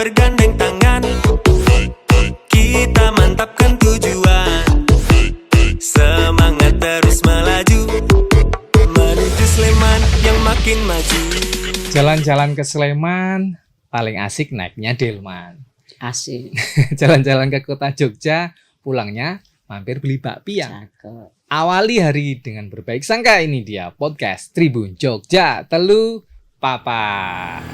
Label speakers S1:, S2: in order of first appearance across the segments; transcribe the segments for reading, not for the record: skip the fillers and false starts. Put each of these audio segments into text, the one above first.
S1: bergandeng tangan, kita mantapkan tujuan, semangat terus melaju, menuju Sleman yang makin maju.
S2: Jalan-jalan ke Sleman paling asik naiknya Delman.
S3: Asik.
S2: Jalan-jalan ke kota Jogja, pulangnya mampir beli bakpia.
S3: Cakep.
S2: Awali hari dengan berbaik sangka. Ini dia podcast Tribun Jogja Telu Papa.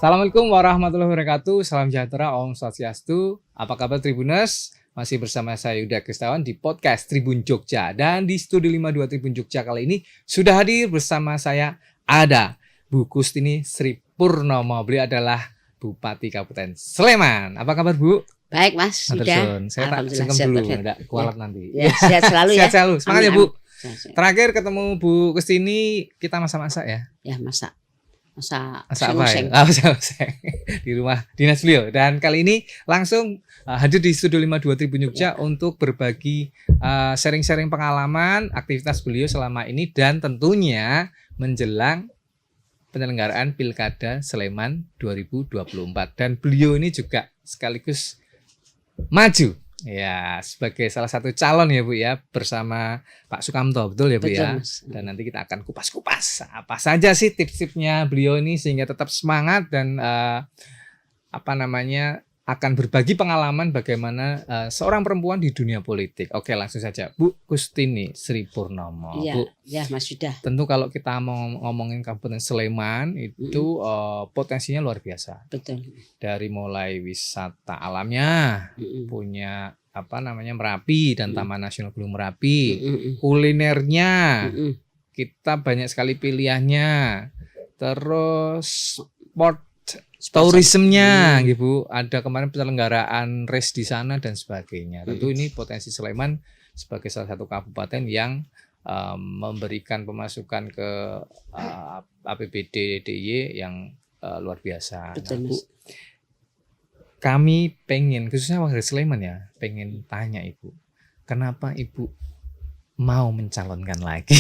S2: Assalamualaikum warahmatullahi wabarakatuh. Salam sejahtera, Om Swastiastu. Apa kabar Tribuners? Masih bersama saya Yuda Kristawan di podcast Tribun Jogja. Dan di Studio 52 Tribun Jogja kali ini sudah hadir bersama saya ada Bu Kustini Sri Purnomo. Beliau adalah Bupati Kabupaten Sleman. Apa kabar Bu?
S3: Baik Mas, sudah.
S2: Saya tak singkem dulu, enggak kualat nanti.
S3: Ya, sehat selalu ya.
S2: Sehat selalu. Semangat ya Bu.
S3: Sehat.
S2: Terakhir ketemu Bu Kustini kita masak-masak ya.
S3: Ya masak
S2: Apa ya? Masak di rumah dinas beliau. Dan kali ini langsung hadir di Studio 52 Tribun Jogja untuk berbagi sharing-sharing pengalaman aktivitas beliau selama ini dan tentunya menjelang penyelenggaraan Pilkada Sleman 2024. Dan beliau ini juga sekaligus maju ya sebagai salah satu calon ya Bu ya, bersama Pak Sukamto, betul ya Bu ya.
S3: Mas.
S2: Dan nanti kita akan kupas-kupas apa saja sih tips-tipsnya beliau ini sehingga tetap semangat dan akan berbagi pengalaman bagaimana seorang perempuan di dunia politik. Oke, langsung saja Bu Kustini Sri Purnomo.
S3: Iya,
S2: Bu,
S3: ya Mas Yuda.
S2: tentu kalau kita mau ngomongin Kabupaten Sleman itu potensinya luar biasa.
S3: Betul.
S2: Dari mulai wisata alamnya, punya Merapi dan Taman Nasional Gunung Merapi, kulinernya kita banyak sekali pilihannya, terus sport tourismnya gitu. Ada kemarin penyelenggaraan race di sana dan sebagainya. Tentu ini potensi Sleman sebagai salah satu kabupaten yang memberikan pemasukan ke APBD DIY yang luar biasa.
S3: Betul,
S2: Nah, Bu,
S3: Mas.
S2: kami pengen, khususnya warga Sleman ya, pengen tanya Ibu, kenapa Ibu mau mencalonkan lagi?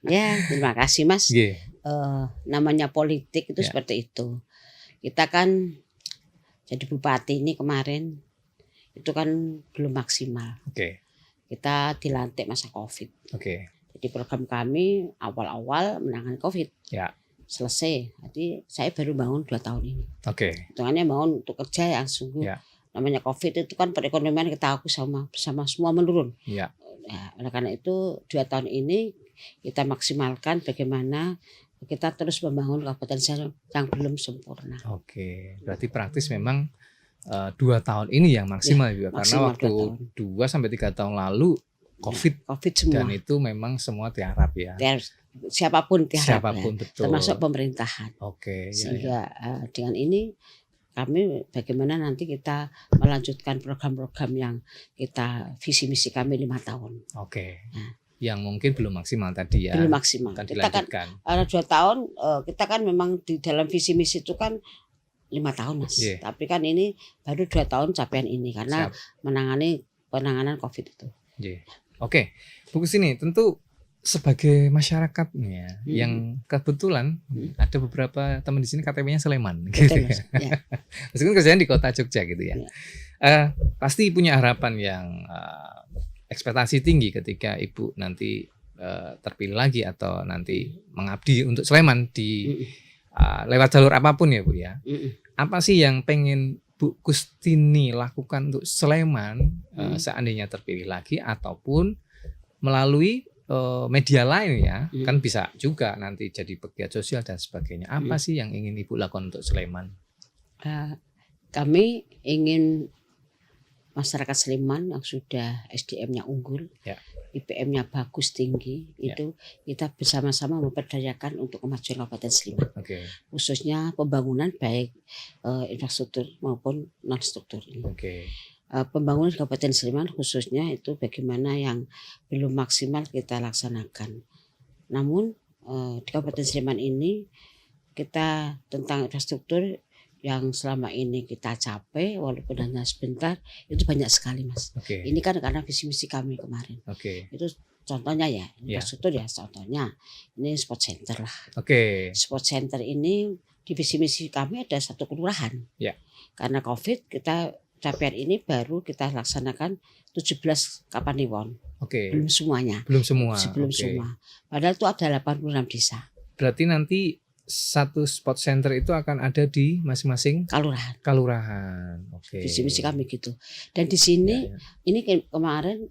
S3: Ya, terima kasih Mas.
S2: Yeah.
S3: Namanya politik itu
S2: Ya.
S3: seperti itu. Kita kan jadi bupati ini kemarin itu kan belum maksimal.
S2: Oke.
S3: Kita dilantik masa COVID.
S2: Oke.
S3: Jadi program kami awal-awal menangani COVID.
S2: Ya.
S3: Selesai. Jadi saya baru bangun 2 tahun ini.
S2: Oke.
S3: Hitungannya bangun untuk kerja yang sungguh.
S2: Ya.
S3: Namanya COVID itu kan perekonomian kita bersama semua menurun.
S2: Ya.
S3: Nah, oleh karena itu 2 tahun ini kita maksimalkan bagaimana kita terus membangun kabupaten Sleman yang belum sempurna.
S2: Oke. Berarti praktis memang 2 tahun ini yang maksimal juga, karena
S3: maksimal
S2: waktu 2 sampai 3 tahun lalu COVID
S3: semua.
S2: dan itu memang semua tiarap ya.
S3: Siapapun tiarap
S2: Siapapun,
S3: ya,
S2: betul.
S3: termasuk pemerintahan.
S2: Oke.
S3: Sehingga dengan ini kami bagaimana nanti kita melanjutkan program-program yang kita visi misi kami 5 tahun.
S2: Oke.
S3: Nah.
S2: Yang mungkin belum maksimal tadi ya.
S3: Belum maksimal.
S2: Akan
S3: Kita kan
S2: dilanjutkan.
S3: ada 2 tahun kita kan memang di dalam visi misi itu kan 5 tahun Mas.
S2: Yeah.
S3: Tapi kan ini baru 2 tahun capaian ini karena menangani penanganan COVID itu.
S2: Yeah. Oke. Bu Kustini, tentu sebagai masyarakat nih ya, yang kebetulan ada beberapa teman di sini KTP-nya Sleman gitu
S3: Betul,
S2: ya.
S3: Mas. Ya.
S2: Meskipun kerjanya di kota Jogja gitu ya.
S3: Ya.
S2: Pasti punya harapan yang ekspektasi tinggi ketika Ibu nanti terpilih lagi atau nanti mengabdi untuk Sleman di lewat jalur apapun ya Bu ya. Apa sih yang pengen Bu Kustini lakukan untuk Sleman seandainya terpilih lagi, ataupun melalui media lain ya, kan bisa juga nanti jadi pegiat sosial dan sebagainya. Apa sih yang ingin Ibu lakukan untuk Sleman?
S3: Kami ingin masyarakat Sleman yang sudah SDM-nya unggul,
S2: Ya.
S3: IPM-nya bagus tinggi, itu kita bersama-sama memperdayakan untuk kemajuan Kabupaten Sleman.
S2: Oke.
S3: Khususnya pembangunan baik infrastruktur maupun non struktur ini.
S2: Oke.
S3: Pembangunan Kabupaten Sleman khususnya itu bagaimana yang belum maksimal kita laksanakan. Namun di Kabupaten Sleman ini kita tentang infrastruktur yang selama ini kita capai walaupun hanya sebentar itu banyak sekali Mas.
S2: Oke.
S3: Ini kan karena visi misi kami kemarin.
S2: Oke.
S3: Itu contohnya ya,
S2: Ya.
S3: infrastruktur ya contohnya. Ini sport center lah.
S2: Oke.
S3: Sport center ini di visi misi kami ada 1 kelurahan.
S2: Ya.
S3: Karena COVID kita capaian ini baru kita laksanakan 17 Kapanewon.
S2: Oke.
S3: Belum semuanya.
S2: Belum semua.
S3: Sebelum
S2: Oke.
S3: semua. Padahal itu ada 86 desa
S2: Berarti nanti satu sport center itu akan ada di masing-masing
S3: kelurahan.
S2: kelurahan. Oke.
S3: Visi misi kami gitu. Dan di sini
S2: Ya, ya.
S3: ini kemarin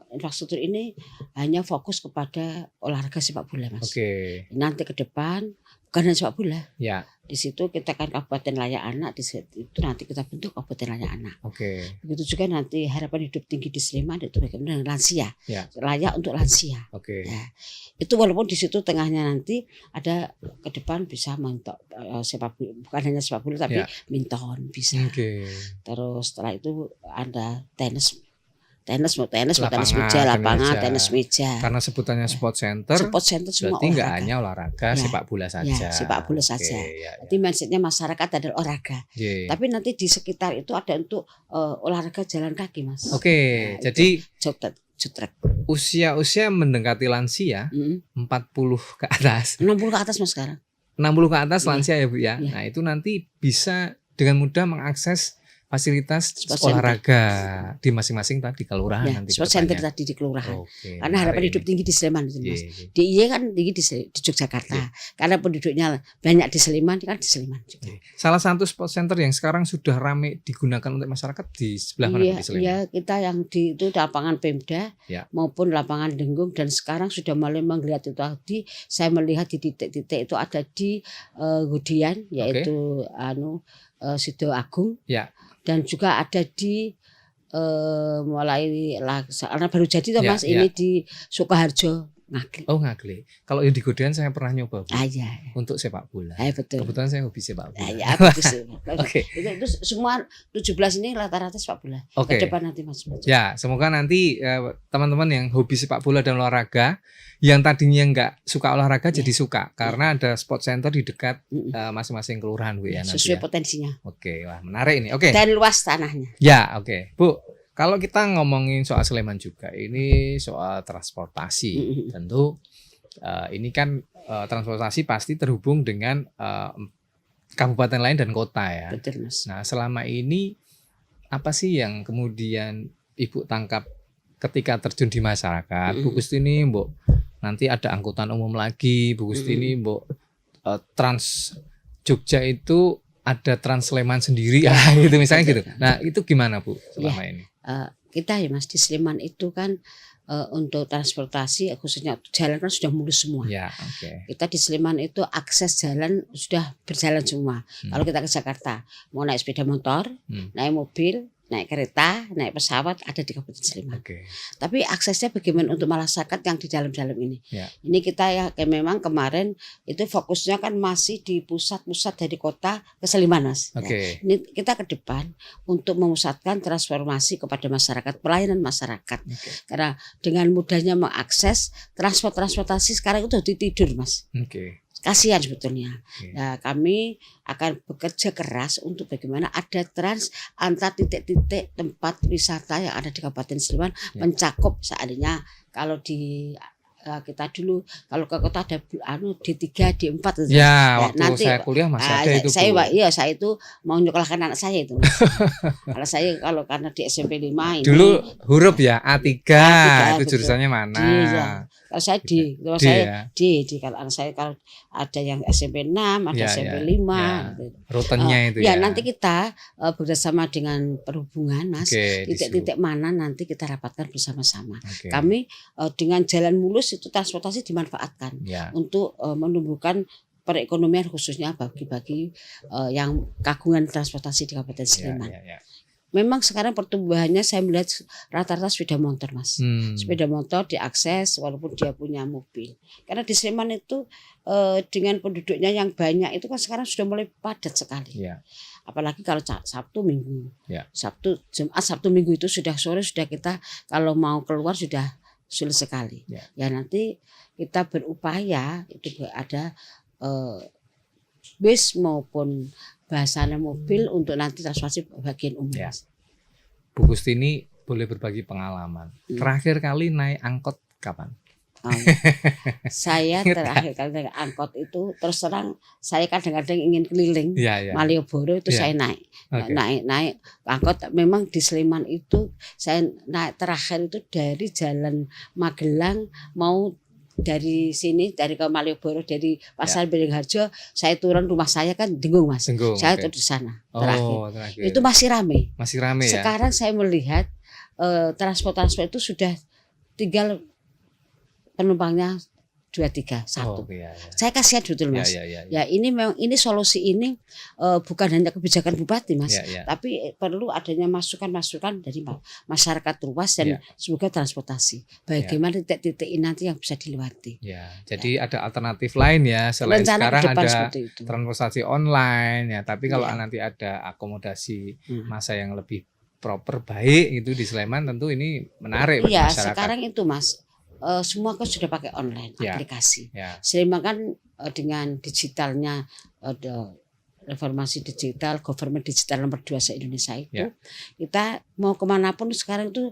S3: infrastruktur ini hanya fokus kepada olahraga sepak bola, Mas.
S2: Oke.
S3: Nanti ke depan bukan hanya sepak bola.
S2: Ya.
S3: Di situ kita kan Kabupaten Layak Anak, di situ itu nanti kita bentuk Kabupaten Layak Anak.
S2: Oke.
S3: Begitu juga nanti harapan hidup tinggi di Sleman itu bagaimana dengan lansia.
S2: Ya.
S3: Layak untuk lansia.
S2: Oke.
S3: Ya. Itu walaupun di situ tengahnya nanti ada ke depan bisa mentok sepak bola, bukan hanya sepak bola tapi
S2: Ya.
S3: minton bisa.
S2: Oke.
S3: Terus setelah itu ada tenis tenis
S2: Lapangan,
S3: meja, lapangan,
S2: tenis
S3: tenis meja.
S2: Karena sebutannya sport center,
S3: Sport center semua
S2: berarti nggak
S3: olahraga.
S2: hanya olahraga
S3: Ya.
S2: sepak bola saja.
S3: sepak bola
S2: Oke,
S3: saja.
S2: ya, ya.
S3: Jadi mindsetnya masyarakat adalah olahraga.
S2: Ye.
S3: Tapi nanti di sekitar itu ada untuk olahraga jalan kaki, Mas.
S2: Oke,
S3: Nah,
S2: jadi
S3: Jutrek.
S2: usia-usia mendekati lansia 40 ke atas.
S3: 60 ke atas, Mas, sekarang.
S2: 60 ke atas
S3: Iya.
S2: lansia ya Bu ya.
S3: Iya.
S2: Nah, itu nanti bisa dengan mudah mengakses fasilitas
S3: Sport center.
S2: olahraga di masing-masing tadi kelurahan
S3: Ya,
S2: nanti
S3: sport
S2: ke
S3: center
S2: depannya.
S3: tadi di kelurahan.
S2: Oke.
S3: Karena harapan
S2: menarik
S3: hidup
S2: ini.
S3: tinggi di Sleman itu,
S2: Ye,
S3: Mas.
S2: ye.
S3: DIY kan tinggi di Yogyakarta.
S2: Iya.
S3: Karena penduduknya banyak di Sleman, kan di Sleman juga.
S2: Salah satu sport center yang sekarang sudah ramai digunakan untuk masyarakat di sebelah mana
S3: Iya,
S2: Bu, di Sleman?
S3: iya, kita yang di itu lapangan Pemda
S2: Ya.
S3: maupun lapangan Denggung, dan sekarang sudah mulai melihat itu tadi. Saya melihat di titik-titik itu ada di Gudian, yaitu Sido Agung.
S2: Ya.
S3: Dan juga ada di mulai karena baru jadi toh,
S2: Ya,
S3: Mas,
S2: ya.
S3: ini di Sukoharjo, Ngagel.
S2: Oh, Ngagel. Kalau yang di Godean saya pernah nyoba Bu,
S3: Iya,
S2: untuk sepak bola.
S3: betul.
S2: Kebetulan saya hobi sepak bola.
S3: Ya, bagus.
S2: Oke.
S3: Itu semua 17 ini rata-rata sepak bola.
S2: Oke.
S3: Ke depan nanti, Mas.
S2: Ya, semoga nanti teman-teman yang hobi sepak bola dan olahraga, yang tadinya nggak suka olahraga
S3: Ya.
S2: jadi suka, karena ada sport center di dekat
S3: Mm-mm.
S2: masing-masing kelurahan Bu ya nanti.
S3: Sesuai
S2: Ya.
S3: potensinya.
S2: Oke, wah menarik ini. Oke.
S3: Dan luas tanahnya.
S2: Ya, oke. Bu, kalau kita ngomongin soal Sleman juga, ini soal transportasi.
S3: Mm-mm.
S2: Tentu ini kan transportasi pasti terhubung dengan kabupaten lain dan kota ya.
S3: Betul, Mas.
S2: Nah, selama ini apa sih yang kemudian Ibu tangkap ketika terjun di masyarakat? Bu Gustini, Mbok, nanti ada angkutan umum lagi, Bu Gustini, Mbok, Trans Jogja itu ada Trans Sleman sendiri, gitu misalnya gitu. Nah, itu gimana Bu selama ini?
S3: Kita ya, Mas, di Sleman itu kan untuk transportasi khususnya jalan kan sudah mulus semua.
S2: Ya, oke.
S3: Kita di Sleman itu akses jalan sudah berjalan semua. Kalau kita ke Jakarta mau naik sepeda motor, naik mobil, naik kereta, naik pesawat ada di Kabupaten Sleman.
S2: Oke.
S3: Tapi aksesnya bagaimana untuk masyarakat yang di dalam-dalam ini?
S2: Ya.
S3: Ini kita ya kayak memang kemarin itu fokusnya kan masih di pusat-pusat dari kota ke Sleman, Mas. Ya.
S2: Oke.
S3: Ini kita ke depan untuk memusatkan transformasi kepada masyarakat, pelayanan masyarakat.
S2: Oke.
S3: Karena dengan mudahnya mengakses transportasi sekarang itu udah tidur, Mas.
S2: Oke.
S3: Kasihan sebetulnya.
S2: Oke.
S3: Nah, kami akan bekerja keras untuk bagaimana ada trans antar titik-titik tempat wisata yang ada di Kabupaten Sleman,
S2: Ya.
S3: mencakup seandainya kalau di kita dulu kalau ke kota ada D3, D4 gitu.
S2: Ya, waktu
S3: nanti,
S2: saya kuliah masih ada itu.
S3: saya
S2: Bu.
S3: saya itu mau nyekolahkan anak saya itu. kalau karena di SMP 5 ini
S2: Dulu huruf ya A3,
S3: A3,
S2: itu
S3: betul.
S2: jurusannya mana?
S3: D, ya. Kalau saya kalau
S2: D,
S3: saya
S2: ya.
S3: D, kalau anak saya kalau ada yang SMP 6, ada
S2: Ya,
S3: SMP
S2: ya,
S3: 5
S2: ya.
S3: gitu.
S2: Rutenya itu ya.
S3: Ya, nanti kita bekerjasama dengan perhubungan, Mas.
S2: Oke,
S3: Titik-titik mana nanti kita rapatkan bersama-sama.
S2: Oke.
S3: Kami dengan jalan mulus itu transportasi dimanfaatkan
S2: Ya.
S3: untuk menumbuhkan perekonomian khususnya bagi yang kagungan transportasi di Kabupaten
S2: Ya,
S3: Sleman.
S2: ya, ya.
S3: Memang sekarang pertumbuhannya saya melihat rata-rata sepeda motor, Mas. Sepeda motor diakses walaupun dia punya mobil. Karena di Sleman itu dengan penduduknya yang banyak itu kan sekarang sudah mulai padat sekali.
S2: Ya.
S3: Apalagi kalau Sabtu Minggu.
S2: Ya.
S3: Jumat Sabtu Minggu itu sudah sore sudah kita kalau mau keluar sudah sulit sekali.
S2: Ya.
S3: Ya nanti kita berupaya itu ada bis maupun bahasanya mobil untuk nanti transportasi bagian umum.
S2: Ya. Bu Gustini boleh berbagi pengalaman. Terakhir kali naik angkot kapan?
S3: Oh, saya terakhir kali naik angkot itu terus terang saya kadang-kadang ingin keliling
S2: Iya, iya.
S3: Malioboro itu
S2: Iya.
S3: saya naik
S2: Oke.
S3: naik angkot. Memang di Sleman itu saya naik terakhir itu dari Jalan Magelang mau dari sini dari ke Malioboro dari Pasar Beringharjo saya turun rumah saya kan Dengung Mas.
S2: Tenggung,
S3: Saya
S2: oke.
S3: tuh di sana terakhir.
S2: Oh, terakhir.
S3: Itu masih ramai.
S2: Masih rame ya.
S3: Sekarang saya melihat transport itu sudah tinggal penumpangnya 2-3
S2: Oh,
S3: satu.
S2: iya, iya.
S3: Saya kasihan betul Mas.
S2: Ya, ya, ya,
S3: Ya ini memang ini solusi ini bukan hanya kebijakan bupati Mas,
S2: Ya, ya.
S3: tapi perlu adanya masukan-masukan dari masyarakat luas dan
S2: Ya.
S3: semoga transportasi. Bagaimana titik-titik ini nanti yang bisa dilewati.
S2: Ya, jadi ada alternatif lain ya selain
S3: Rencana
S2: sekarang
S3: ke depan
S2: ada
S3: seperti itu.
S2: transportasi online ya. Tapi kalau
S3: Ya.
S2: nanti ada akomodasi
S3: Hmm.
S2: masa yang lebih proper baik itu di Sleman tentu ini menarik bagi
S3: Iya,
S2: masyarakat.
S3: sekarang itu Mas, semua kan sudah pakai online
S2: Ya.
S3: aplikasi.
S2: Ya,
S3: Sleman kan dengan digitalnya ada reformasi digital, government digital nomor 2 se-Indonesia itu,
S2: Ya.
S3: kita mau kemanapun sekarang itu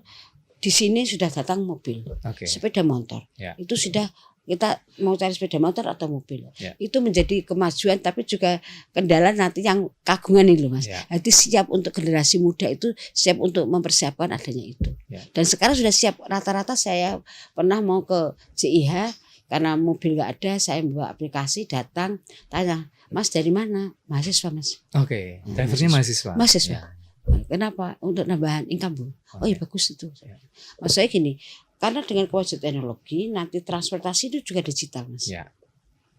S3: di sini sudah datang mobil,
S2: oke.
S3: sepeda motor,
S2: Ya.
S3: itu sudah kita mau cari sepeda motor atau mobil,
S2: Ya.
S3: itu menjadi kemajuan tapi juga kendala nanti yang kagungan ini loh Mas.
S2: Ya.
S3: Jadi siap untuk generasi muda itu siap untuk mempersiapkan adanya itu.
S2: Ya.
S3: Dan sekarang sudah siap rata-rata. Saya pernah mau ke CIH karena mobil nggak ada, saya membawa aplikasi datang tanya, Mas dari mana? Mahasiswa Mas.
S2: Oke, drivernya mahasiswa.
S3: Mahasiswa.
S2: Ya.
S3: Kenapa? Untuk nambahan income Bu. Oh iya bagus itu.
S2: Ya.
S3: Mas saya gini, karena dengan kemajuan teknologi nanti transportasi itu juga digital Mas.
S2: Ya.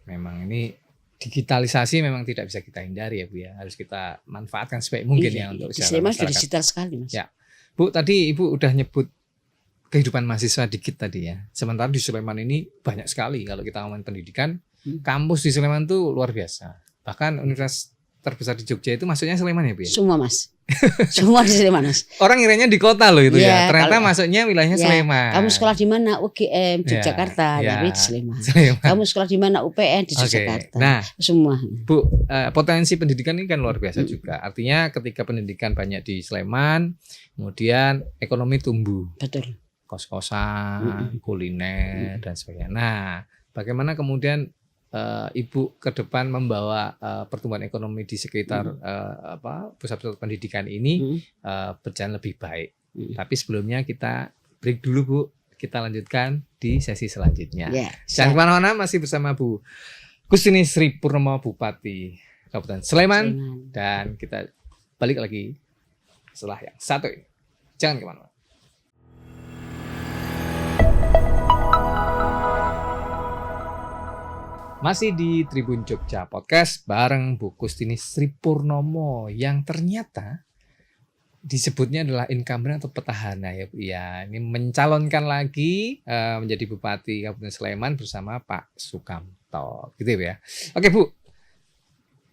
S2: Memang ini digitalisasi memang tidak bisa kita hindari ya Bu ya. Harus kita manfaatkan sebaik mungkin ya untuk
S3: di
S2: usaha
S3: Sleman sudah
S2: masyarakat.
S3: digital sekali Mas.
S2: Ya. Bu, tadi Ibu udah nyebut kehidupan mahasiswa dikit tadi ya. Sementara di Sleman ini banyak sekali kalau kita ngomongin pendidikan. Kampus di Sleman tuh luar biasa. Bahkan universitas terbesar di Jogja itu masuknya Sleman ya Bu ya?
S3: Semua Mas. Semua di Sleman Mas.
S2: Orang ngiranya di kota loh itu
S3: Ya,
S2: ya. Ternyata
S3: kalau-
S2: masuknya wilayahnya
S3: Ya,
S2: Sleman.
S3: Kamu sekolah di mana? UGM di
S2: Ya,
S3: Jakarta,
S2: ya.
S3: tapi di Sleman.
S2: Sleman.
S3: Kamu sekolah di mana? UPN di
S2: Oke.
S3: Jakarta.
S2: Nah,
S3: Semua.
S2: Bu, potensi pendidikan ini kan luar biasa juga. Artinya ketika pendidikan banyak di Sleman, kemudian ekonomi tumbuh.
S3: Betul.
S2: Kos-kosan, kuliner dan sebagainya. Nah, bagaimana kemudian Ibu ke depan membawa pertumbuhan ekonomi di sekitar pusat-pusat pendidikan ini berjalan lebih baik. Tapi sebelumnya kita break dulu Bu, kita lanjutkan di sesi selanjutnya.
S3: Ya.
S2: Jangan kemana-mana, masih bersama Bu Kustini Sri Purnomo, Bupati Kabupaten Sleman, dan kita balik lagi setelah yang satu ini. Jangan kemana-mana. Masih di Tribun Jogja Podcast bareng Bu Kustini Sri Purnomo yang ternyata disebutnya adalah incumbent atau petahana ya Bu ya. Ini mencalonkan lagi menjadi Bupati Kabupaten Sleman bersama Pak Sukamto. Gitu ya. Oke Bu,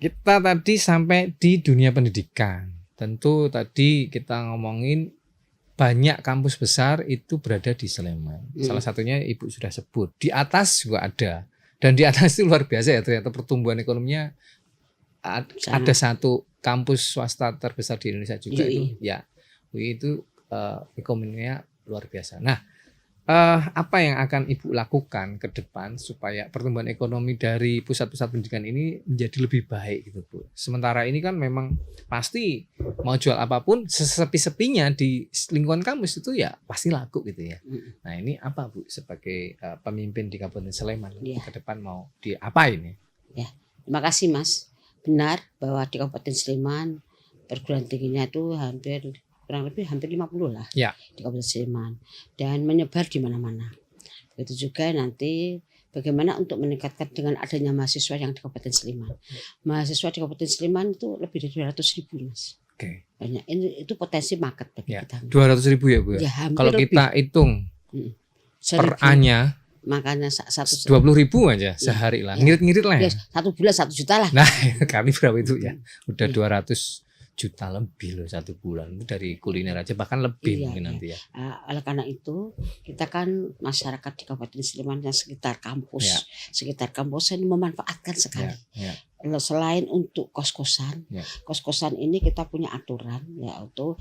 S2: kita tadi sampai di dunia pendidikan. Tentu tadi kita ngomongin banyak kampus besar itu berada di Sleman. Salah satunya Ibu sudah sebut. Di atas juga ada. Dan di atas itu luar biasa ya, ternyata pertumbuhan ekonominya ada satu kampus swasta terbesar di Indonesia juga itu. Ya, UI itu ekonominya luar biasa. Nah, apa yang akan Ibu lakukan ke depan supaya pertumbuhan ekonomi dari pusat-pusat pendidikan ini menjadi lebih baik gitu Bu? Sementara ini kan memang pasti mau jual apapun sesepi-sepinya di lingkungan kampus itu ya pasti laku gitu ya. Nah ini apa Bu sebagai pemimpin di Kabupaten Sleman ke depan mau diapain ya?
S3: Ya, terima kasih Mas. Benar bahwa di Kabupaten Sleman perguruan tingginya itu kurang lebih hampir 50 lah
S2: Ya.
S3: di Kabupaten Sleman dan menyebar di mana-mana. Begitu juga nanti bagaimana untuk meningkatkan dengan adanya mahasiswa yang di Kabupaten Sleman. Mahasiswa di Kabupaten Sleman itu lebih dari 200.000 Mas.
S2: Oke.
S3: Banyak. Itu potensi market bagi
S2: Ya.
S3: kita.
S2: 200.000 ya Bu ya?
S3: Ya, hampir
S2: Kalau kita hitung per
S3: 1.000.
S2: A-nya
S3: Makanya satu
S2: 20.000 aja sehari lah. Ngirit-ngirit lah ya.
S3: ya, 1 bulan 1 juta lah.
S2: Nah, kali berapa itu ya? Udah 200 juta lebih loh 1 bulan itu dari kuliner aja, bahkan lebih mungkin nanti ya.
S3: Oleh karena itu kita kan masyarakat di Kabupaten Sleman yang sekitar kampus ini memanfaatkan sekali. selain untuk kos-kosan,
S2: Ya.
S3: kos-kosan ini kita punya aturan ya untuk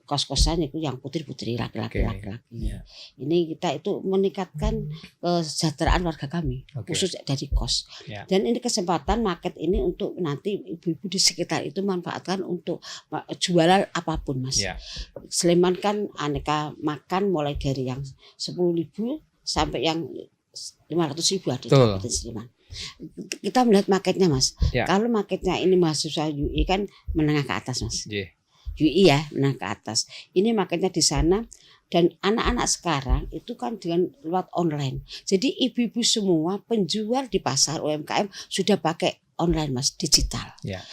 S3: kos-kosan itu yang putri-putri laki-laki.
S2: Ya.
S3: Ini kita itu meningkatkan kesejahteraan warga kami,
S2: Oke.
S3: khusus dari kos.
S2: Ya.
S3: Dan ini kesempatan market ini untuk nanti ibu-ibu di sekitar itu manfaatkan untuk jualan apapun, Mas.
S2: Ya.
S3: Sleman kan aneka makan mulai dari yang 10.000 sampai yang 500.000 ada di
S2: Betul.
S3: Kabupaten Sleman. Kita melihat marketnya, Mas.
S2: Ya.
S3: Kalau marketnya ini mahasiswa UI kan menengah ke atas, Mas.
S2: Yeah.
S3: UI ya menengah ke atas. Ini marketnya di sana dan anak-anak sekarang itu kan dengan lewat online. Jadi ibu-ibu semua penjual di pasar UMKM sudah pakai online, Mas, digital.
S2: Ya.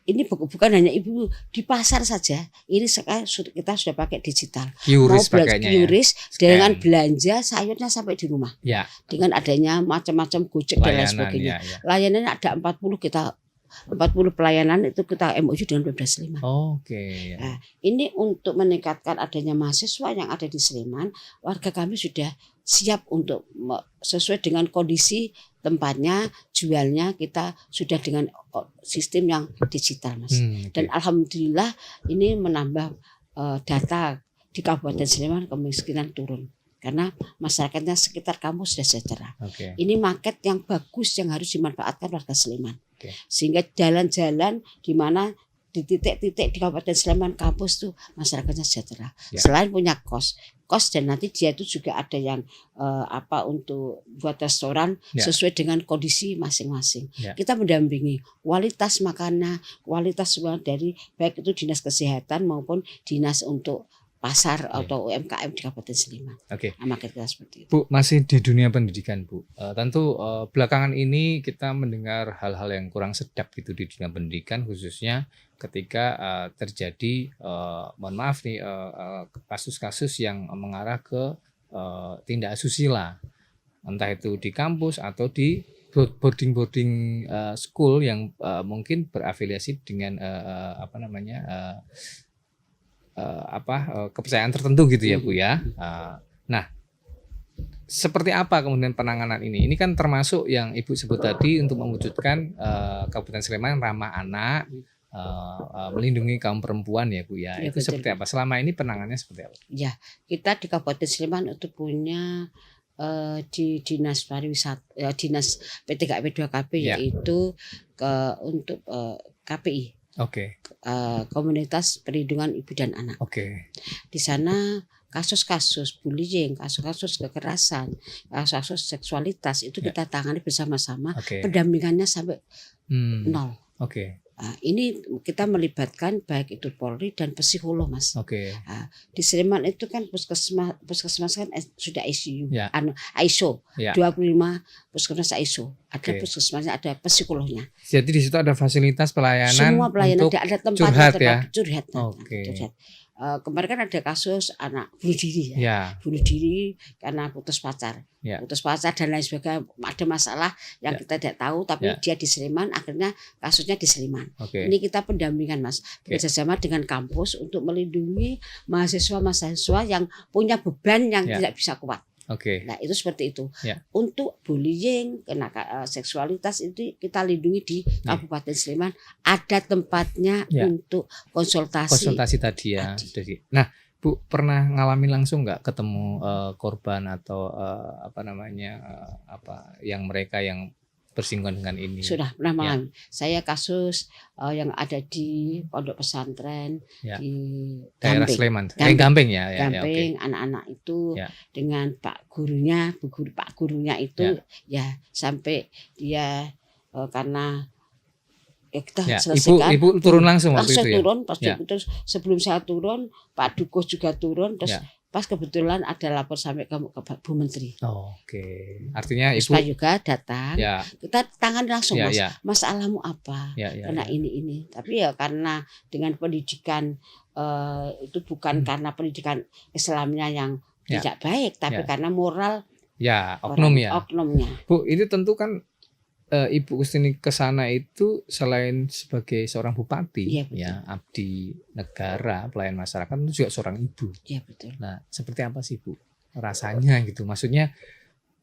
S3: Ini bukan hanya ibu di pasar saja. Ini sekarang kita sudah pakai digital.
S2: QRIS
S3: Mau
S2: pakainya
S3: QRIS
S2: ya.
S3: dengan
S2: Scan.
S3: belanja sayurnya sampai di rumah.
S2: Ya.
S3: Dengan adanya macam-macam Gojek dan lain
S2: Layanan
S3: sebagainya.
S2: ya.
S3: Layanannya ada 40 pelayanan itu kita MOU dengan Pemda Sleman.
S2: Oke.
S3: Nah, ini untuk meningkatkan adanya mahasiswa yang ada di Sleman, warga kami sudah siap untuk sesuai dengan kondisi tempatnya, jualnya kita sudah dengan sistem yang digital, Mas.
S2: Okay.
S3: Dan alhamdulillah ini menambah data di Kabupaten Sleman, kemiskinan turun karena masyarakatnya sekitar kampus sudah sejahtera.
S2: Okay.
S3: Ini market yang bagus yang harus dimanfaatkan warga Sleman.
S2: Okay.
S3: Sehingga jalan-jalan di mana di titik-titik di Kabupaten Sleman kampus tuh masyarakatnya sejahtera.
S2: Ya.
S3: Selain punya kos dan nanti dia itu juga ada yang untuk buat restoran
S2: Ya.
S3: sesuai dengan kondisi masing-masing.
S2: Ya.
S3: Kita mendampingi kualitas makanan, kualitas semua dari baik itu dinas kesehatan maupun dinas untuk pasar atau UMKM di Kabupaten Sleman.
S2: Oke.
S3: Nah, market kita seperti itu.
S2: Bu, masih di dunia pendidikan, Bu. Tentu belakangan ini kita mendengar hal-hal yang kurang sedap gitu di dunia pendidikan, khususnya ketika terjadi, mohon maaf nih, kasus-kasus yang mengarah ke tindak asusila, entah itu di kampus atau di boarding school yang mungkin berafiliasi dengan kepercayaan tertentu gitu ya, Bu ya. Nah, seperti apa kemudian penanganan ini? Ini kan termasuk yang Ibu sebut tadi untuk mewujudkan Kabupaten Sleman ramah anak, melindungi kaum perempuan ya, Bu ya.
S3: Ya,
S2: Itu
S3: betul.
S2: seperti apa? Selama ini penanganannya seperti apa?
S3: Ya, kita di Kabupaten Sleman itu punya di dinas pariwisata, dinas PTKP 2KP
S2: Ya.
S3: yaitu untuk KPI,
S2: Oke.
S3: Komunitas Perlindungan Ibu dan Anak.
S2: Oke.
S3: Di sana kasus-kasus bullying, kasus-kasus kekerasan, kasus-kasus seksualitas itu
S2: Ya.
S3: kita tangani bersama-sama.
S2: Oke.
S3: Pendampingannya sampai nol.
S2: Oke.
S3: Nah, ini kita melibatkan baik itu Polri dan psikolog, Mas.
S2: Oke.
S3: Di Sleman itu kan puskesmas kan sudah ICU,
S2: Ya.
S3: ISO,
S2: Ya.
S3: 25 puskesmas ISO. Ada
S2: Oke.
S3: puskesmasnya, ada psikolognya.
S2: Jadi di situ ada fasilitas pelayanan
S3: Semua pelayanan
S2: untuk
S3: ada tempat
S2: curhat ya?
S3: curhat.
S2: Oke.
S3: Curhat. Kemarin kan ada kasus anak bunuh diri ya.
S2: Ya.
S3: Bunuh diri karena putus pacar.
S2: Ya.
S3: Putus pacar dan lain sebagainya, ada masalah yang
S2: Ya.
S3: kita tidak tahu tapi
S2: Ya.
S3: dia di Sleman, akhirnya kasusnya di Sleman.
S2: Oke.
S3: Ini kita pendampingan, Mas,
S2: Oke.
S3: bekerjasama dengan kampus untuk melindungi mahasiswa-mahasiswa yang punya beban yang
S2: Ya.
S3: tidak bisa kuat.
S2: Oke.
S3: Nah, itu seperti itu.
S2: Ya.
S3: Untuk bullying, seksualitas itu kita lindungi di Kabupaten Sleman. Ada tempatnya
S2: Ya.
S3: untuk konsultasi.
S2: Tadi ya.
S3: Tadi.
S2: Jadi, nah, Bu pernah ngalamin langsung nggak ketemu korban atau yang mereka yang bersinggungan dengan ini?
S3: Sudah pernah mengalami. Saya kasus yang ada di pondok pesantren
S2: Ya.
S3: di
S2: Daerah
S3: Gamping.
S2: Sleman.
S3: Gamping.
S2: Gamping ya. Ya, oke.
S3: Gamping, anak-anak itu
S2: Ya.
S3: dengan Pak gurunya itu ya sampai dia karena kita
S2: Ya,
S3: selesaikan.
S2: ibu turun langsung waktu
S3: Saya
S2: itu ya.
S3: turun, pas
S2: Ya.
S3: terus sebelum saya turun Pak Dukus juga turun, terus
S2: Ya.
S3: pas kebetulan ada lapor sampai ke Bu Menteri.
S2: Oke. Artinya
S3: Pak
S2: ibu
S3: juga datang,
S2: ya,
S3: kita tangan langsung,
S2: ya,
S3: Mas.
S2: ya,
S3: Masalahmu apa?
S2: ya, ya,
S3: Karena
S2: ya.
S3: ini. Tapi ya karena dengan pendidikan itu bukan karena pendidikan Islamnya yang
S2: Ya.
S3: tidak baik, tapi
S2: Ya.
S3: karena moral
S2: Ya, oknum ya.
S3: oknumnya.
S2: Bu, ini tentu kan Ibu Kustini ke sana itu selain sebagai seorang bupati,
S3: Iya, betul.
S2: ya, abdi negara, pelayan masyarakat, itu juga seorang ibu.
S3: Iya betul.
S2: Nah, seperti apa sih Bu rasanya gitu? Maksudnya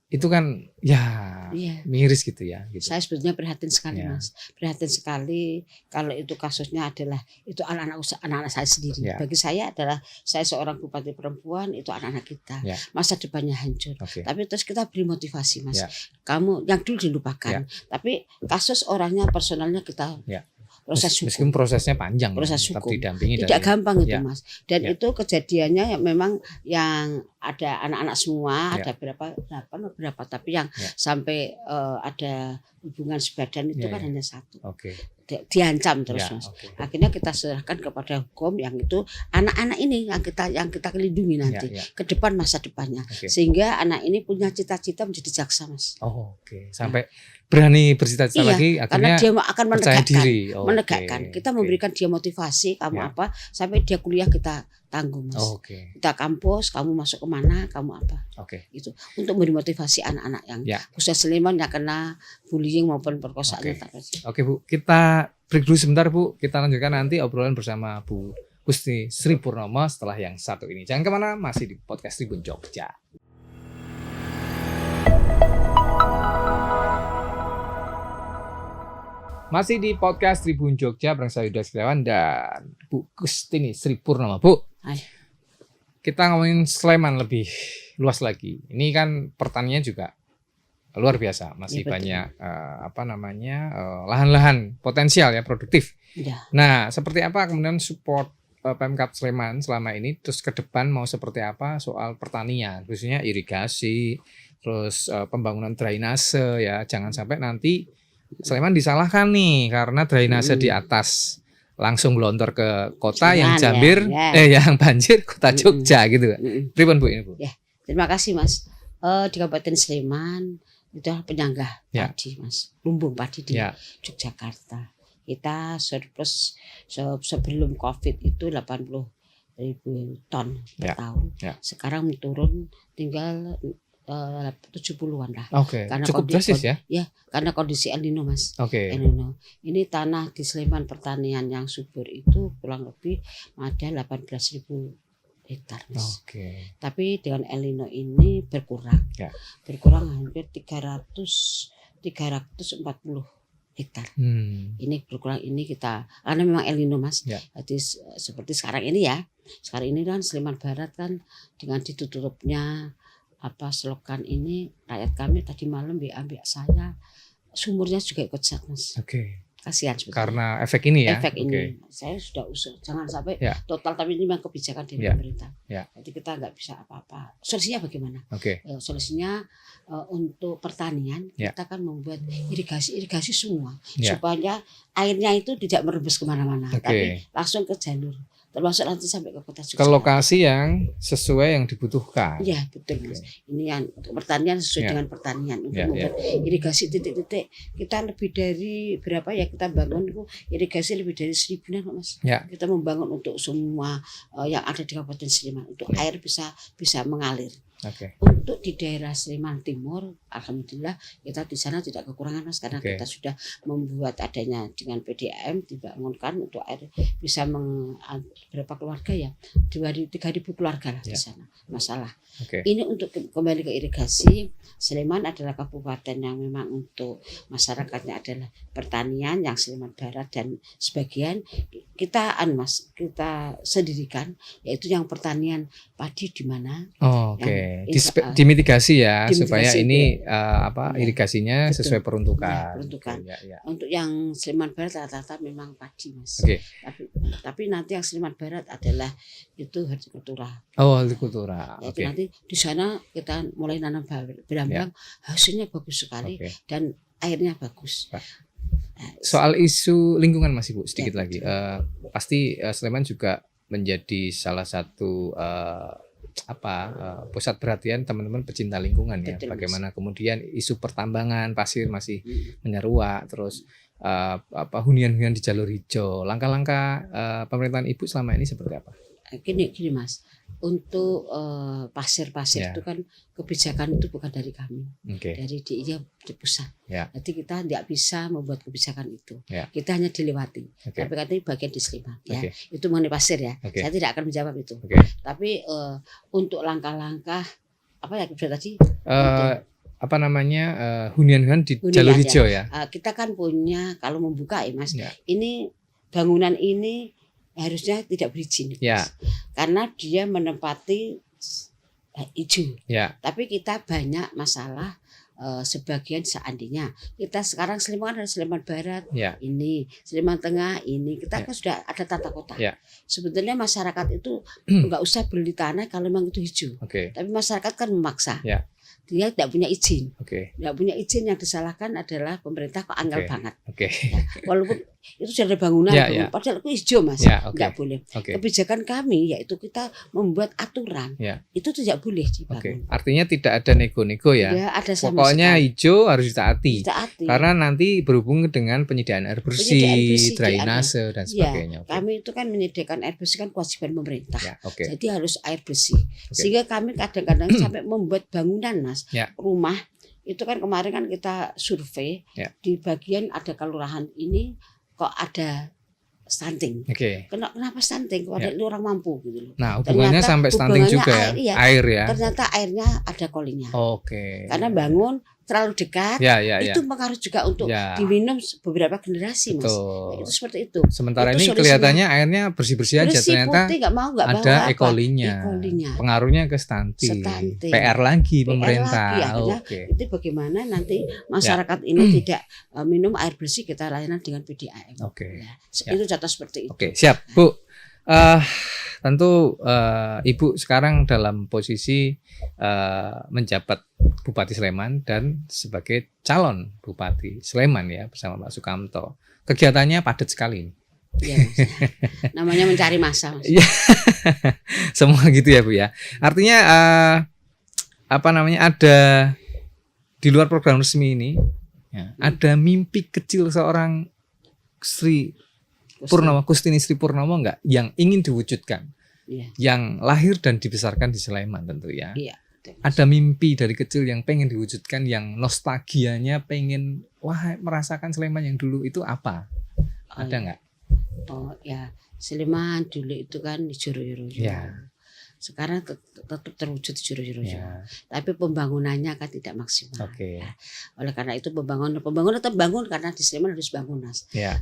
S2: itu kan ya
S3: Iya.
S2: miris gitu ya. Gitu.
S3: Saya sebetulnya prihatin sekali
S2: Ya.
S3: Mas, prihatin sekali kalau itu kasusnya adalah itu anak-anak saya sendiri.
S2: Ya.
S3: Bagi saya adalah saya seorang bupati perempuan, itu anak-anak kita,
S2: Ya.
S3: masa depannya hancur.
S2: Oke.
S3: Tapi terus kita beri motivasi Mas,
S2: Ya.
S3: kamu yang dulu dilupakan, tapi kasus orangnya personalnya kita
S2: Ya.
S3: proses hukum.
S2: Meskipun prosesnya panjang,
S3: Proses
S2: tetap
S3: hukum.
S2: didampingi
S3: Tidak
S2: dari
S3: gampang itu
S2: Ya.
S3: Mas. Dan
S2: Ya.
S3: itu kejadiannya yang memang yang ada anak-anak semua,
S2: Ya.
S3: ada berapa, tapi yang
S2: Ya.
S3: sampai ada hubungan sebadan itu
S2: Ya,
S3: kan
S2: ya.
S3: hanya satu.
S2: Oke.
S3: Diancam terus
S2: Ya,
S3: Mas.
S2: oke.
S3: Akhirnya kita serahkan kepada hukum yang itu anak-anak ini yang kita lindungi nanti
S2: Ya, ya.
S3: ke depan masa depannya.
S2: Oke.
S3: Sehingga anak ini punya cita-cita menjadi jaksa Mas.
S2: Oh, oke. Sampai berani bercita-cita
S3: Iya,
S2: lagi
S3: Karena
S2: akhirnya
S3: dia akan
S2: percaya
S3: menegakkan.
S2: diri. Oh,
S3: Menegakkan.
S2: oke,
S3: Kita
S2: oke.
S3: memberikan dia motivasi, kamu
S2: Ya.
S3: apa, sampai dia kuliah kita tanggung Mas.
S2: Oh, oke.
S3: Kita kampus, kamu masuk kemana, kamu apa,
S2: Oke.
S3: itu untuk memberi motivasi anak-anak yang
S2: Ya.
S3: khususnya Sleman yang kena bullying maupun perkosaan.
S2: Oke.
S3: Tak kecil.
S2: Oke Bu, kita break dulu sebentar Bu. Kita lanjutkan nanti obrolan bersama Bu Gusti Sri Purnomo setelah yang satu ini. Jangan kemana, masih di podcast Tribun Jogja. Masih di podcast Tribun Jogja bareng saya Yuda Setiawan dan Bu Gusti Sri Purnomo. Bu,
S3: Hai.
S2: kita ngomongin Sleman lebih luas lagi. Ini kan pertanian juga luar biasa, masih
S3: Ya, betul.
S2: banyak lahan-lahan potensial ya, produktif.
S3: Ya.
S2: Nah, seperti apa kemudian support Pemkab Sleman selama ini, terus ke depan mau seperti apa soal pertanian, khususnya irigasi, terus pembangunan drainase ya, jangan sampai nanti Sleman disalahkan nih karena drainase di atas langsung gelontor ke kota yang
S3: Jangan,
S2: Jambir,
S3: ya.
S2: yang banjir kota Jogja gitu.
S3: Mm-mm.
S2: Pripun Bu ini Bu?
S3: Terima kasih Mas. Di Kabupaten Sleman itu penyanggah
S2: Ya.
S3: padi Mas, lumbung padi di
S2: Ya,
S3: Yogyakarta. Kita surplus sebelum COVID itu 80.000 ton per
S2: Ya.
S3: tahun.
S2: Ya.
S3: Sekarang turun tinggal 70-an lah.
S2: oke.
S3: Karena
S2: Cukup drastis ya.
S3: Karena kondisi El Nino Mas.
S2: Oke.
S3: El Nino. Ini tanah di Sleman pertanian yang subur itu kurang lebih ada 18.000 hektar Mas.
S2: Oke.
S3: Tapi dengan El Nino ini berkurang.
S2: Ya.
S3: Berkurang hampir 340 hektar. Ini berkurang ini kita karena memang El Nino Mas.
S2: Ya.
S3: Jadi seperti sekarang ini ya. Sekarang ini kan Sleman Barat kan dengan ditutupnya selokan ini, rakyat kami tadi malam WA saya sumurnya juga ikut cat Mas.
S2: Oke.
S3: Kasihan sebetulnya.
S2: Karena efek ini ya.
S3: Efek
S2: Oke.
S3: ini saya sudah usul jangan sampai
S2: Ya.
S3: total, tapi ini memang kebijakan dari
S2: Ya.
S3: pemerintah.
S2: Ya.
S3: Jadi kita nggak bisa apa-apa. Solusinya bagaimana?
S2: Oke.
S3: Solusinya untuk pertanian
S2: Ya.
S3: kita kan membuat irigasi semua
S2: Ya.
S3: supaya airnya itu tidak merembes kemana-mana,
S2: Oke.
S3: tapi langsung ke jalur, termasuk nanti sampai ke kota
S2: Ke
S3: Jogja.
S2: lokasi yang sesuai yang dibutuhkan.
S3: Iya betul Mas. Ini yang untuk pertanian sesuai
S2: Ya.
S3: dengan pertanian untuk
S2: Ya,
S3: membuat irigasi titik-titik. Kita lebih dari berapa ya kita bangun itu irigasi lebih dari 1.000-an Mas.
S2: Ya.
S3: Kita membangun untuk semua yang ada di Kabupaten Sleman untuk
S2: Ya.
S3: air bisa mengalir.
S2: Oke.
S3: Untuk di daerah Sleman Timur, alhamdulillah kita di sana tidak kekurangan Mas karena
S2: Oke.
S3: kita sudah membuat adanya dengan PDAM dibangunkan untuk air bisa berapa keluarga ya 3.000 keluarga lah di
S2: Ya.
S3: sana masalah.
S2: Oke.
S3: Ini untuk kembali ke irigasi. Sleman adalah kabupaten yang memang untuk masyarakatnya adalah pertanian yang Sleman Barat dan sebagian kita sendirikan yaitu yang pertanian padi di mana.
S2: Oh, oke.
S3: Yang
S2: Dimitigasi ya
S3: dimitigasi
S2: supaya
S3: itu.
S2: ini
S3: Ya.
S2: irigasinya
S3: Betul.
S2: sesuai peruntukan.
S3: Ya, peruntukan.
S2: Oke, ya.
S3: Untuk yang Sleman Barat rata-rata memang padi Mas.
S2: Oke.
S3: Tapi nanti yang Sleman Barat adalah itu hortikultura.
S2: Oh, hortikultura.
S3: Yaitu
S2: Oke.
S3: nanti di sana kita mulai nanam berambang, hasilnya bagus sekali
S2: Oke.
S3: dan airnya bagus.
S2: Pak.
S3: Nah,
S2: Soal isu lingkungan masih Bu, sedikit
S3: Ya,
S2: lagi.
S3: betul.
S2: Pasti Sleman juga menjadi salah satu pusat perhatian teman-teman pecinta lingkungan ya.
S3: Betul, Mas.
S2: Bagaimana kemudian isu pertambangan pasir masih
S3: Hmm.
S2: menyeruak, terus hunian-hunian di jalur hijau. Langkah-langkah pemerintahan Ibu selama ini seperti apa?
S3: Gini Mas, untuk pasir-pasir
S2: Ya.
S3: itu kan kebijakan itu bukan dari kami,
S2: Oke.
S3: dari di pusat.
S2: Ya.
S3: Jadi kita tidak bisa membuat kebijakan itu.
S2: Ya.
S3: Kita hanya dilewati.
S2: Oke.
S3: Tapi katanya bagian di Sleman. Ya.
S2: Oke.
S3: Itu mengenai pasir ya.
S2: Oke.
S3: Saya tidak akan menjawab itu.
S2: Oke.
S3: Tapi untuk langkah-langkah apa ya tadi?
S2: Eh, apa namanya hunian-hunian di
S3: Hunian,
S2: jalur
S3: ya.
S2: hijau ya.
S3: Kita kan punya kalau membuka ya Mas,
S2: Ya.
S3: ini bangunan ini harusnya tidak berizin Mas.
S2: Ya.
S3: Karena dia menempati hijau.
S2: Ya.
S3: Tapi kita banyak masalah sebagian seandainya kita sekarang Sleman ada Sleman Barat
S2: Ya.
S3: ini, Sleman Tengah ini kita
S2: Ya.
S3: kan sudah ada tata kota.
S2: Ya.
S3: Sebetulnya masyarakat itu nggak usah beli tanah kalau memang itu hijau.
S2: Oke.
S3: Tapi masyarakat kan memaksa.
S2: Ya.
S3: Dia tidak punya izin.
S2: Oke.
S3: Tidak punya izin, yang disalahkan adalah pemerintah kok angel
S2: Oke.
S3: banget.
S2: Oke.
S3: Ya, walaupun itu sudah ada bangunan,
S2: Ya,
S3: tuh,
S2: ya.
S3: padahal itu hijau Mas,
S2: Ya, oke.
S3: nggak boleh.
S2: Oke.
S3: Kebijakan kami yaitu kita membuat aturan,
S2: Ya.
S3: itu tidak boleh
S2: Oke.
S3: dibangun.
S2: Artinya tidak ada nego-nego ya.
S3: Ya, ada sama
S2: Pokoknya
S3: sekali.
S2: hijau harus ditaati.
S3: Ditaati.
S2: Karena nanti berhubung dengan penyediaan air bersih,
S3: Penyediaan bersih
S2: drainase dan
S3: Ya,
S2: sebagainya. Oke.
S3: kami itu kan menyediakan air bersih kan kewajiban pemerintah.
S2: Ya, oke.
S3: Jadi harus air bersih.
S2: Oke.
S3: Sehingga kami kadang-kadang sampai membuat bangunan Mas,
S2: Ya.
S3: rumah. Itu kan kemarin kan kita survei
S2: Ya.
S3: di bagian ada kelurahan ini kok ada stunting.
S2: Oke.
S3: Kenapa stunting?
S2: Ya.
S3: Padahal itu orang mampu gitu loh.
S2: Nah, hubungannya
S3: Ternyata
S2: sampai stunting
S3: hubungannya
S2: juga ya.
S3: air, iya.
S2: Air ya.
S3: Ternyata airnya ada kolinya.
S2: Oke.
S3: Karena bangun terlalu dekat,
S2: Ya, ya, ya.
S3: itu pengaruh juga untuk
S2: Ya.
S3: diminum beberapa generasi Mas.
S2: Betul.
S3: Itu seperti itu.
S2: Sementara
S3: Itu
S2: ini
S3: solusinya.
S2: kelihatannya airnya bersih-bersih aja,
S3: Bersih,
S2: ternyata
S3: putih, nggak mau, nggak bawa
S2: ada
S3: apa.
S2: E. coli-nya.
S3: E. coli-nya.
S2: Pengaruhnya ke stunting.
S3: Stunting.
S2: PR lagi
S3: PR
S2: pemerintah.
S3: lagi, akhirnya
S2: Oke.
S3: itu bagaimana nanti masyarakat ini tidak minum air bersih, kita layanan dengan PDAM.
S2: Oke.
S3: Ya,
S2: Ya.
S3: itu contoh seperti itu.
S2: Oke, siap, Bu. Tentu Ibu sekarang dalam posisi menjabat Bupati Sleman dan sebagai calon Bupati Sleman ya bersama Pak Sukamto. Kegiatannya padat sekali.
S3: Ya, Mas. Namanya mencari masa Mas.
S2: Iya. Semua gitu ya Bu ya. Artinya apa namanya, ada di luar program resmi ini ya, ada mimpi kecil seorang Sri Purnomo, Kustini Sri Purnomo enggak yang ingin diwujudkan?
S3: Iya.
S2: Yang lahir dan dibesarkan di Sleman tentu ya.
S3: Iya.
S2: Ada mimpi dari kecil yang pengen diwujudkan, yang nostalgianya pengen merasakan Sleman yang dulu itu apa? Ada nggak?
S3: Oh ya, Sleman dulu itu kan di Joroyo.
S2: Ya.
S3: Sekarang tetap terwujud di Joroyo.
S2: Ya.
S3: Tapi pembangunannya kan tidak maksimal.
S2: Oke.
S3: Ya. Oleh karena itu pembangunan tetap bangun karena di Sleman harus bangun Mas.
S2: Ya.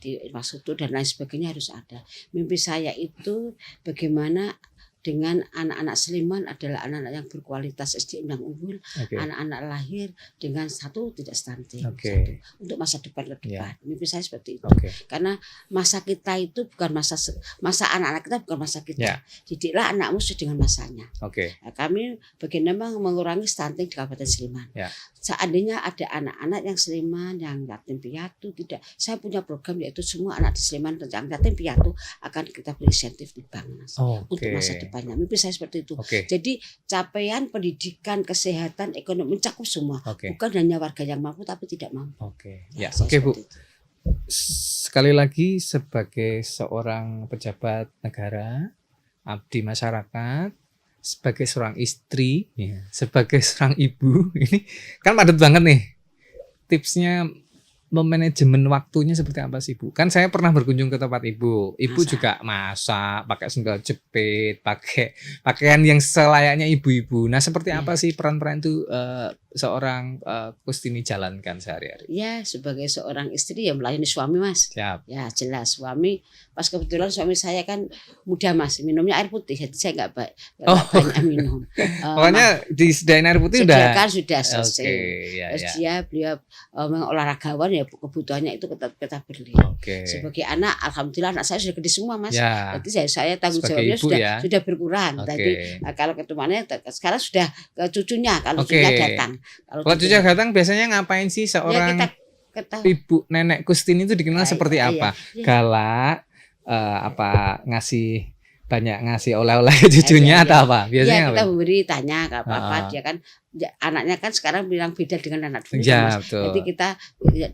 S3: Di infrastruktur dan lain sebagainya harus ada. Mimpi saya itu bagaimana dengan anak-anak Sleman adalah anak-anak yang berkualitas SDM yang unggul,
S2: Oke.
S3: anak-anak lahir dengan satu tidak stunting,
S2: Oke.
S3: satu untuk masa depan ke
S2: Ya.
S3: depan. Mimpi saya seperti itu.
S2: Oke.
S3: Karena masa kita itu bukan masa anak-anak kita bukan masa kita.
S2: Ya.
S3: Didiklah anakmu sesuai dengan masanya.
S2: Oke.
S3: Nah, kami bagaimana mengurangi stunting di Kabupaten Sleman.
S2: Ya.
S3: Seandainya ada anak-anak yang Sleman yang yatim piatu, tidak, saya punya program yaitu semua anak di Sleman yang yatim piatu akan kita beri insentif di bank Mas, untuk
S2: Oke.
S3: masa depannya. Mimpi saya seperti itu.
S2: Oke.
S3: Jadi capaian pendidikan, kesehatan, ekonomi mencakup semua.
S2: Oke.
S3: Bukan hanya warga yang mampu tapi tidak mampu.
S2: Oke. Ya.
S3: saya
S2: Oke Bu.
S3: seperti itu.
S2: Sekali lagi sebagai seorang pejabat negara, abdi masyarakat, sebagai seorang istri, ya, sebagai seorang ibu, ini kan padat banget nih. Tipsnya memanajemen waktunya seperti apa sih Bu? Kan saya pernah berkunjung ke tempat Ibu. Ibu
S3: Masak.
S2: juga masak, pakai sendal jepit, pakai pakaian yang selayaknya ibu-ibu. Nah, seperti
S3: Iya.
S2: apa sih peran-peran itu seorang Kustini jalankan sehari-hari?
S3: Ya, sebagai seorang istri yang melayani suami Mas.
S2: Siap.
S3: Ya jelas suami, pas kebetulan suami saya kan muda Mas, minumnya air putih, jadi saya nggak banyak minum.
S2: Pokoknya disediain air putih udah.
S3: Sediakan sudah
S2: Oke,
S3: selesai.
S2: ya,
S3: Terus
S2: ya.
S3: beliau olahragawan ya kebutuhannya itu kita beli.
S2: Oke.
S3: Sebagai anak, alhamdulillah anak saya sudah gede semua Mas.
S2: Ya.
S3: Jadi saya tanggung
S2: Sebagai
S3: jawabnya
S2: ibu
S3: sudah
S2: ya.
S3: berkurang.
S2: Oke.
S3: Tapi kalau ketemuannya sekarang sudah ke cucunya, kalau
S2: Oke.
S3: cucunya datang.
S2: Kalau cucu datang biasanya ngapain sih
S3: ya
S2: seorang
S3: kita
S2: ibu nenek Kustini itu dikenal
S3: Ah,
S2: seperti
S3: iya,
S2: apa?
S3: iya.
S2: Galak, banyak ngasih oleh-oleh cucunya
S3: Iya,
S2: atau apa? Biasanya
S3: ya kita
S2: apa?
S3: memberi tanya ke apa-apa,
S2: Ah.
S3: dia kan anaknya kan sekarang bilang beda dengan anak dulu
S2: Ya,
S3: Mas.
S2: betul.
S3: Jadi kita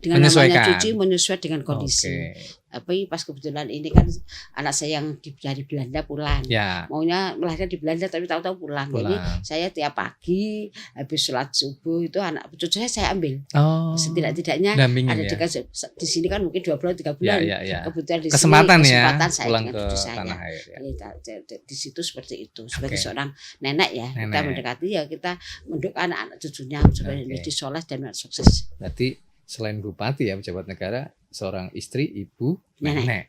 S3: dengan namanya
S2: Menyesuaikan.
S3: cucu menyesuaikan dengan kondisi.
S2: Oke.
S3: Tapi pas kebetulan ini kan anak saya yang dari Belanda pulang.
S2: Ya,
S3: Maunya melahirkan di Belanda tapi tahu-tahu pulang. Jadi
S2: pulang.
S3: saya tiap pagi habis sholat subuh itu anak cucu saya ambil.
S2: Oh.
S3: Setidak-tidaknya
S2: dampingin
S3: ada
S2: ya.
S3: di sini kan mungkin 2 bulan 3
S2: Ya,
S3: bulan.
S2: ya, ya.
S3: Kebetulan di
S2: Kesempatan
S3: sini
S2: ya
S3: kesempatan saya
S2: pulang
S3: dengan
S2: ke
S3: cucu saya.
S2: tanah air ya.
S3: Di situ seperti itu sebagai
S2: Oke.
S3: seorang nenek ya kita
S2: Nenek.
S3: mendekati ya kita ke anak-anak cucunya supaya menjadi soleh dan sukses.
S2: Berarti selain bupati ya pejabat negara, seorang istri, ibu, nenek.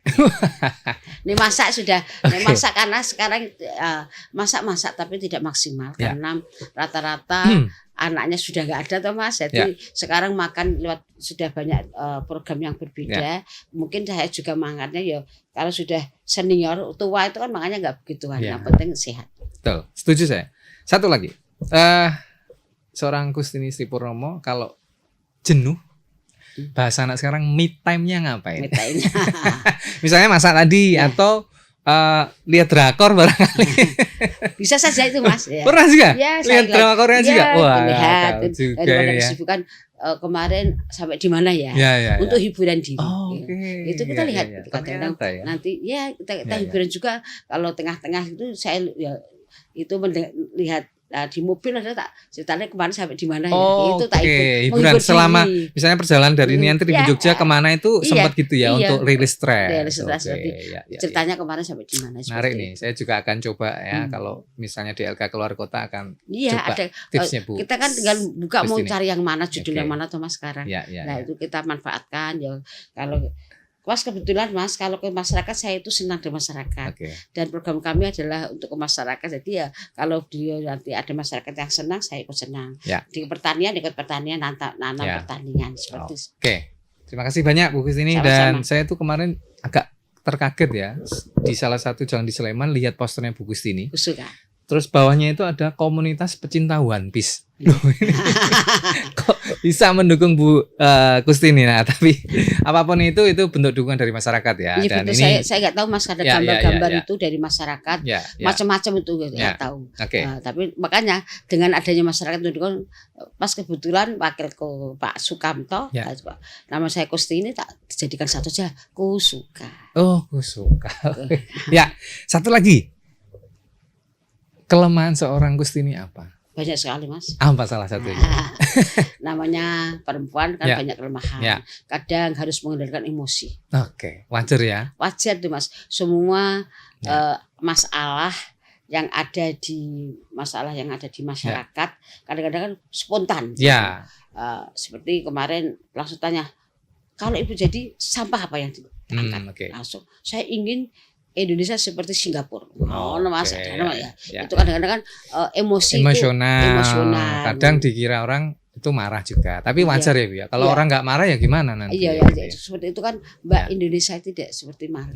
S3: Ini masak sudah,
S2: Oke.
S3: masak karena sekarang masak tapi tidak maksimal
S2: Ya.
S3: karena rata-rata anaknya sudah nggak ada toh Mas. Jadi sekarang makan lewat sudah banyak program yang berbeda. Mungkin saya juga makannya ya kalau sudah senior tua itu kan makannya nggak begituan.
S2: Ya.
S3: Yang penting sehat.
S2: Betul, setuju saya. Satu lagi, seorang Kustini Sri Purnomo kalau jenuh, bahasa anak sekarang me time-nya ngapain?
S3: Mitanya.
S2: Misalnya masak tadi atau lihat drakor barangkali.
S3: Bisa saja itu Mas. Ya.
S2: Pernah juga?
S3: Ya,
S2: Lihat drakornya juga? Wah,
S3: lihat.
S2: tahu juga
S3: Daripada
S2: ini ya.
S3: kesibukan kemarin sampai di mana ya?
S2: Ya.
S3: Untuk hiburan diri.
S2: Oh,
S3: Ya.
S2: oke.
S3: Itu kita
S2: Ya,
S3: lihat
S2: ya.
S3: kadang-kadang
S2: Ternyata ya.
S3: nanti ya kita
S2: Ya.
S3: hiburan juga kalau tengah-tengah itu saya ya itu lihat di mobil ada tak ceritanya kemarin sampai di mana ya
S2: Oh,
S3: itu tak
S2: oke.
S3: ikut
S2: Hiburan
S3: menghibur
S2: selama
S3: diri.
S2: misalnya perjalanan dari Niantri di
S3: Ya.
S2: Jogja kemana itu
S3: Iya,
S2: sempat gitu ya
S3: iya.
S2: untuk rilis stres.
S3: Rilis stres,
S2: Oke,
S3: jadi
S2: ya.
S3: ceritanya kemarin sampai di mana
S2: Menarik
S3: seperti
S2: nih,
S3: itu.
S2: saya juga akan coba ya kalau misalnya DLK keluar kota akan
S3: Iya
S2: coba
S3: ada
S2: tipsnya Bu.
S3: kita kan tinggal buka mau
S2: Kustini.
S3: cari yang mana judul
S2: Oke.
S3: yang mana tuh Mas sekarang.
S2: Ya.
S3: Nah itu kita manfaatkan ya kalau Mas kebetulan Mas kalau ke masyarakat saya itu senang di masyarakat
S2: Oke.
S3: dan program kami adalah untuk ke masyarakat jadi ya kalau dia nanti ada masyarakat yang senang saya ikut senang
S2: Ya.
S3: di pertanian ikut pertanian nanam
S2: Ya.
S3: pertanian seperti itu.
S2: Oke. Terima kasih banyak Bu Kustini
S3: Sama-sama.
S2: dan saya tuh kemarin agak terkaget ya di salah satu jalan di Sleman lihat posternya Bu Kustini.
S3: Suka.
S2: Terus bawahnya itu ada komunitas pecinta One Piece. Loh, ini kok bisa mendukung Bu Kustini? Nah, tapi apapun itu bentuk dukungan dari masyarakat ya.
S3: Iya,
S2: Dan
S3: betul.
S2: ini
S3: Saya nggak tahu Mas ada
S2: Ya,
S3: gambar-gambar
S2: ya.
S3: itu dari masyarakat
S2: ya.
S3: macam-macam itu
S2: Ya.
S3: nggak tahu.
S2: Oke.
S3: Nah, tapi makanya dengan adanya masyarakat itu kan pas kebetulan wakilku Pak Sukamto,
S2: Ya.
S3: nama saya Kustini tak dijadikan satu aja Kusuka.
S2: Oh, aku suka. Ya, satu lagi. Kelemahan seorang Kustini apa?
S3: Banyak sekali Mas.
S2: Apa salah satunya?
S3: Namanya perempuan kan
S2: Ya.
S3: banyak kelemahan.
S2: Ya.
S3: Kadang harus mengendalikan emosi.
S2: Oke, wajar ya.
S3: Wajar tuh Mas. Semua
S2: Ya.
S3: masalah yang ada di masyarakat kadang-kadang kan spontan.
S2: Ya.
S3: Seperti kemarin langsung tanya, kalau ibu jadi sampah apa yang diangkat?
S2: Oke.
S3: Langsung saya ingin Indonesia seperti Singapura.
S2: Oh,
S3: Mas,
S2: oke.
S3: ada nama ya.
S2: Ya.
S3: Itu kadang-kadang kan emosi
S2: Emosional.
S3: itu emosional.
S2: Kadang dikira orang itu marah juga. Tapi wajar ya Bu ya. Kalau
S3: Iya.
S2: orang nggak marah ya gimana nanti?
S3: Iya,
S2: Gitu
S3: ya, seperti itu kan Mbak
S2: Ya.
S3: Indonesia tidak seperti marah.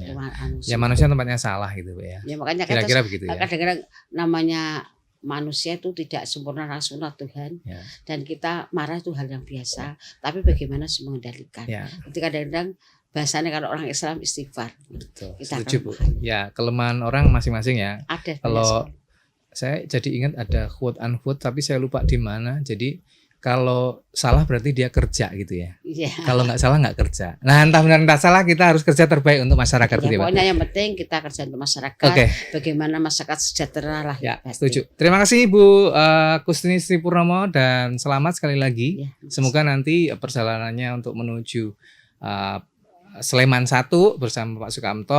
S2: Ya manusia tempatnya salah gitu Bu ya.
S3: Ya makanya kan
S2: Kira-kira begitu ya.
S3: kadang-kadang namanya manusia itu tidak sempurna langsung Tuhan
S2: Ya.
S3: dan kita marah itu hal yang biasa. Tapi bagaimana mengendalikan?
S2: Ya,
S3: Jadi kadang-kadang bahasanya kalau orang Islam istighfar.
S2: betul.
S3: Kita
S2: Setuju Bu.
S3: akan
S2: Ya, kelemahan orang masing-masing ya.
S3: ada
S2: Kalau
S3: banyak sekali.
S2: saya jadi ingat ada quote unquote tapi saya lupa di mana. Jadi kalau salah berarti dia kerja gitu ya.
S3: Iya.
S2: Kalau nggak salah nggak kerja. Nah, entah benar entah salah kita harus kerja terbaik untuk masyarakat
S3: Ya,
S2: gitu ya, Pak.
S3: pokoknya yang penting kita kerja untuk masyarakat.
S2: Oke.
S3: Bagaimana masyarakat sejahtera lah.
S2: Ya,
S3: pasti.
S2: setuju. Terima kasih Bu Kustini Sri Purnomo dan selamat sekali lagi.
S3: Ya.
S2: Semoga nanti perjalanannya untuk menuju Sleman 1 bersama Pak Sukamto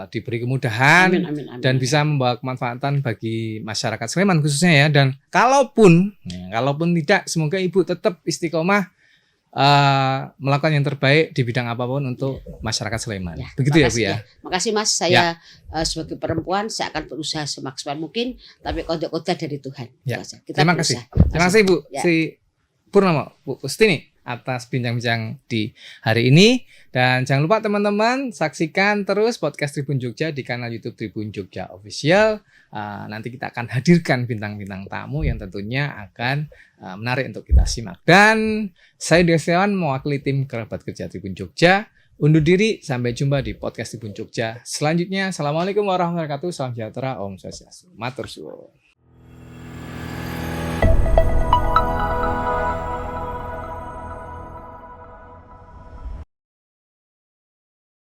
S2: diberi kemudahan
S3: Amin, amin, amin.
S2: dan bisa membawa kemanfaatan bagi masyarakat Sleman khususnya ya. Dan kalaupun tidak, semoga Ibu tetap istiqomah melakukan yang terbaik di bidang apapun untuk masyarakat Sleman.
S3: Ya,
S2: Begitu ya Bu
S3: makasih
S2: ya.
S3: Makasih Mas, saya sebagai perempuan saya akan berusaha semaksimal mungkin, tapi kode-kode dari Tuhan.
S2: Ya.
S3: Itu aja. Kita
S2: Terima kasih.
S3: berusaha.
S2: Terima kasih Bu
S3: Ya.
S2: Sri Purnomo, Bu Kustini atas bincang-bincang di hari ini. Dan jangan lupa teman-teman saksikan terus podcast Tribun Jogja di kanal YouTube Tribun Jogja Official. Nanti kita akan hadirkan bintang-bintang tamu yang tentunya akan menarik untuk kita simak. Dan saya Desyawan mewakili tim kerabat kerja Tribun Jogja. Undur diri, sampai jumpa di podcast Tribun Jogja selanjutnya. Assalamualaikum warahmatullahi wabarakatuh. Salam sejahtera, Om Swastiastu. Matur suwun.